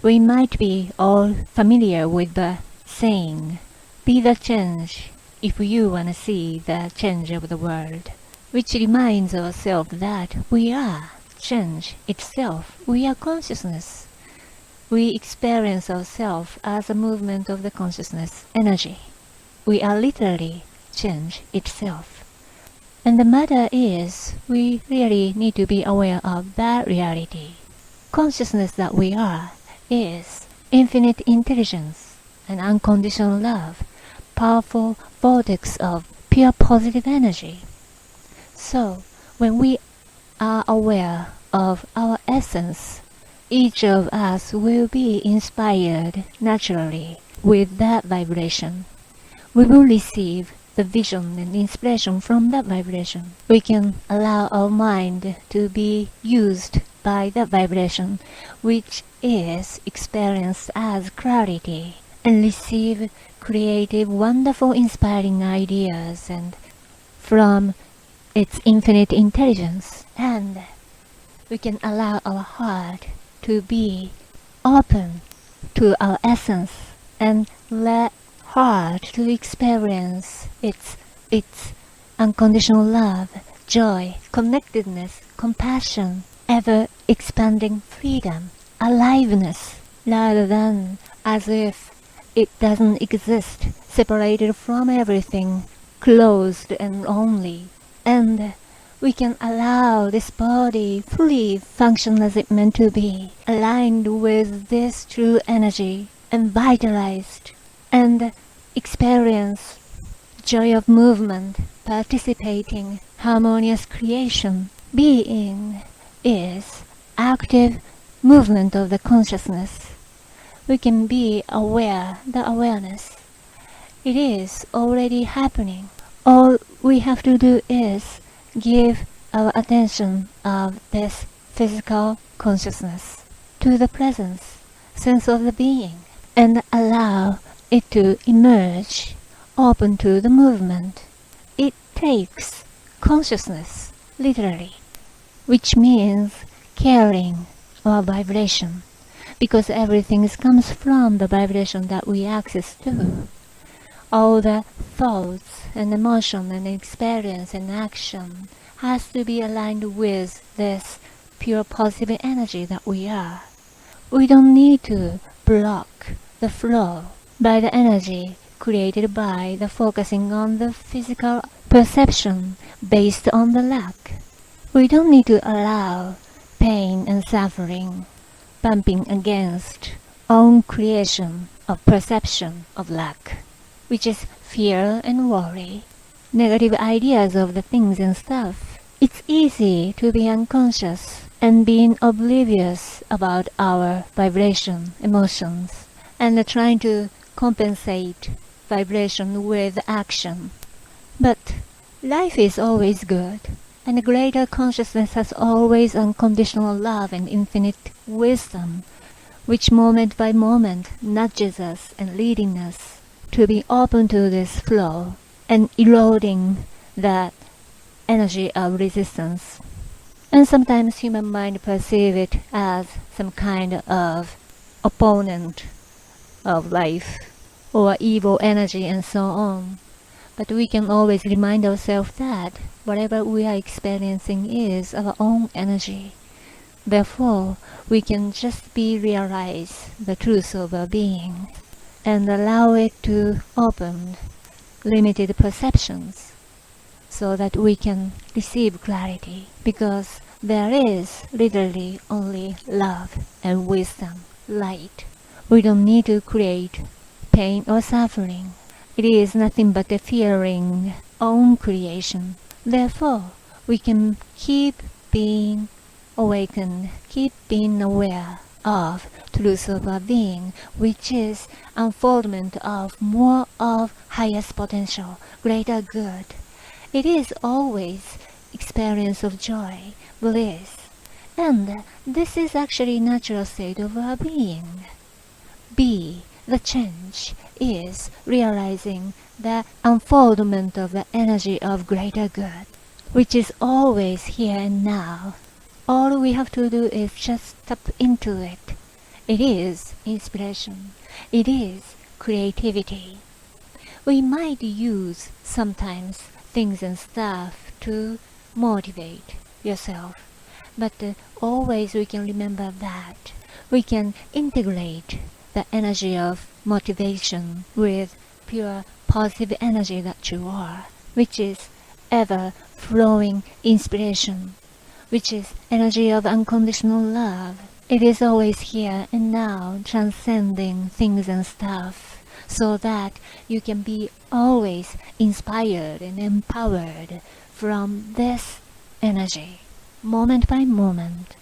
We might be all familiar with the saying, "Be the change if you want to see the change of the world," which reminds ourselves that we are change itself. We are consciousness. We experience ourselves as a movement of the consciousness energy. We are literally change itself. And the matter is, we really need to be aware of that reality. Consciousness that we are is infinite intelligence and unconditional love, powerful vortex of pure positive energy. So, when we are aware of our essence, each of us will be inspired naturally with that vibration. We will receive the vision and inspiration from that vibration. We can allow our mind to be used by that vibration, which is experienced as clarity, and receive creative, wonderful, inspiring ideas and from its infinite intelligence. And we can allow our heart to be open to our essence and let heart to experience its unconditional love, joy, connectedness, compassion, ever-expanding freedom, aliveness, rather than as if it doesn't exist, separated from everything, closed and lonely. And we can allow this body fully function as it meant to be, aligned with this true energy, and vitalized, and experience joy of movement, participating, harmonious creation. Being is active movement of the consciousness. We can be aware, the awareness. It is already happening. All we have to do is give our attention of this physical consciousness to the presence, sense of the being, and allow it to emerge, open to the movement. It takes consciousness, literally, which means carrying our vibration, because everything comes from the vibration that we access to. All the thoughts and emotion and experience and action has to be aligned with this pure positive energy that we are. We don't need to block the flow by the energy created by the focusing on the physical perception based on the lack. We don't need to allow pain and suffering bumping against own creation of perception of lack, which is fear and worry, negative ideas of the things and stuff. It's easy to be unconscious and being oblivious about our vibration, emotions, and trying to compensate vibration with action. But life is always good, and a greater consciousness has always unconditional love and infinite wisdom, which moment by moment nudges us and leading us to be open to this flow and eroding that energy of resistance. And sometimes human mind perceive it as some kind of opponent of life or evil energy and so on. But we can always remind ourselves that whatever we are experiencing is our own energy. Therefore, we can just realize the truth of our being and allow it to open limited perceptions so that we can receive clarity, because there is literally only love and wisdom, light. We don't need to create pain or suffering. It is nothing but a feeling, own creation. Therefore, we can keep being awakened, keep being aware of truth of our being, which is unfoldment of more of highest potential, greater good. It is always experience of joy, bliss, and this is actually natural state of our being. Be the change is realizing the unfoldment of the energy of greater good, which is always here and now. All we have to do is just tap into it. It is inspiration. It is creativity. We might use sometimes things and stuff to motivate yourself, but always we can remember that we can integrate the energy of motivation with pure positive energy that you are, which is ever flowing inspiration, which is energy of unconditional love. It is always here and now, transcending things and stuff, so that you can be always inspired and empowered from this energy, moment by moment,